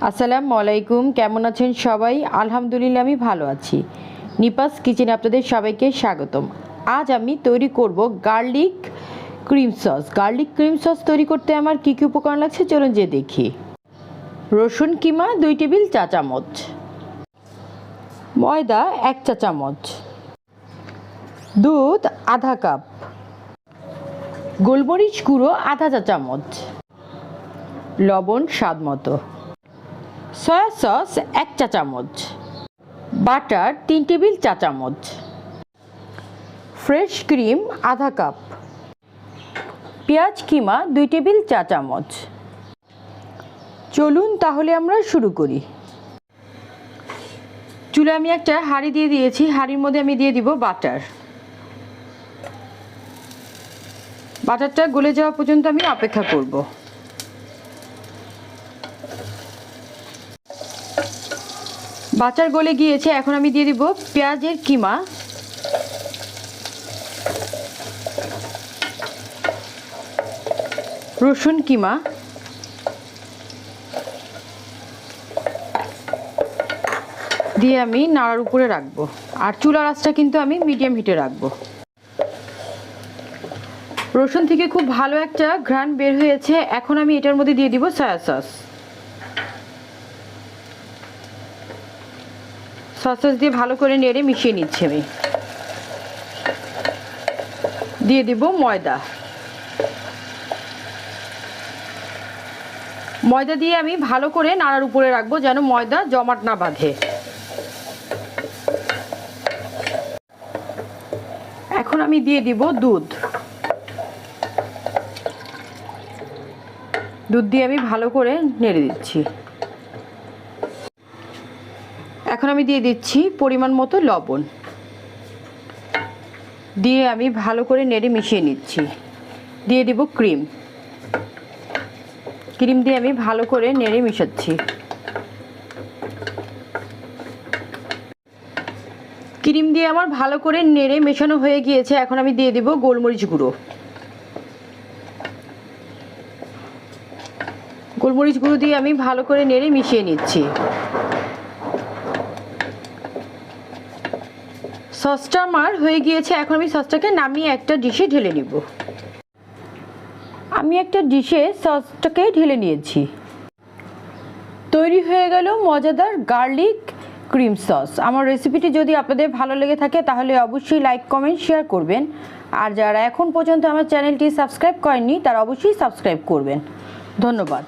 আসসালামু আলাইকুম, কেমন আছেন সবাই? আলহামদুলিল্লাহ আমি ভালো আছি। নিপাস কিচেনে আপনাদের সবাইকে স্বাগতম। আজ আমি তৈরি করব garlic cream sauce. Garlic cream sauce তৈরি করতে আমার কী কী উপকরণ লাগছে চলুন যে দেখি। রসুন কিমা 2 টেবিল চা চামচ, ময়দা 1 চা চামচ, দুধ আধা কাপ, গোলমরিচ গুঁড়ো আধা চা চামচ, লবণ স্বাদ মতো, সয়া সস 1 চা চামচ, বাটার 3 টেবিল চা চামচ, ফ্রেশ ক্রিম আধা কাপ, পেঁয়াজ কিমা 2 টেবিল চা চামচ। চলুন তাহলে আমরা শুরু করি। চুলে আমি একটা হাঁড়ি দিয়ে দিয়েছি, হাঁড়ির মধ্যে আমি দিয়ে দিব বাটার। বাটারটা গলে যাওয়া পর্যন্ত আমি অপেক্ষা করব। বাটার গলে গিয়েছে, এখন আমি দিয়ে দিব পেঁয়াজের কিমা। রসুন কিমা, দিয়ে আমি নাড়ার উপরে রাখবো, আর চুলার আঁচটা কিন্তু আমি মিডিয়াম হিটে রাখবো। রসুন থেকে খুব ভালো একটা ঘ্রাণ বের হয়েছে, এখন আমি এটার মধ্যে দিয়ে দিব সয়া সস। সস দিয়ে ভালো করে নেড়ে মিশিয়ে নিচ্ছি আমি। দিয়ে দিব ময়দা। ময়দা দিয়ে আমি ভালো করে নাড়ার উপরে রাখবো যেন ময়দা জমাট না বাঁধে। এখন আমি দিয়ে দিব দুধ। দুধ দিয়ে আমি ভালো করে নেড়ে দিচ্ছি। এখন আমি দিয়ে দিচ্ছি পরিমাণ মতো লবণ, দিয়ে আমি ভালো করে নেড়ে মিশিয়ে নিচ্ছি। দিয়ে দিব ক্রিম। ক্রিম দিয়ে আমি ভালো করে নেড়ে মিশাচ্ছি। ক্রিম দিয়ে আমার ভালো করে নেড়ে মেশানো হয়ে গিয়েছে, এখন আমি দিয়ে দিব গোলমরিচ গুঁড়ো। গোলমরিচ গুঁড়ো দিয়ে আমি ভালো করে নেড়ে মিশিয়ে নিচ্ছি। সসটা আমার হয়ে গিয়েছে, এখন আমি সসটাকে নামিয়ে একটা ডিশে ঢেলে নিব। আমি একটা ডিশে সসটাকে ঢেলে নিয়েছি। তৈরি হয়ে গেল মজাদার গার্লিক ক্রিম সস। আমার রেসিপিটি যদি আপনাদের ভালো লেগে থাকে তাহলে অবশ্যই লাইক কমেন্ট শেয়ার করবেন, আর যারা এখন পর্যন্ত আমার চ্যানেলটি সাবস্ক্রাইব করেননি তারা অবশ্যই সাবস্ক্রাইব করবেন। ধন্যবাদ।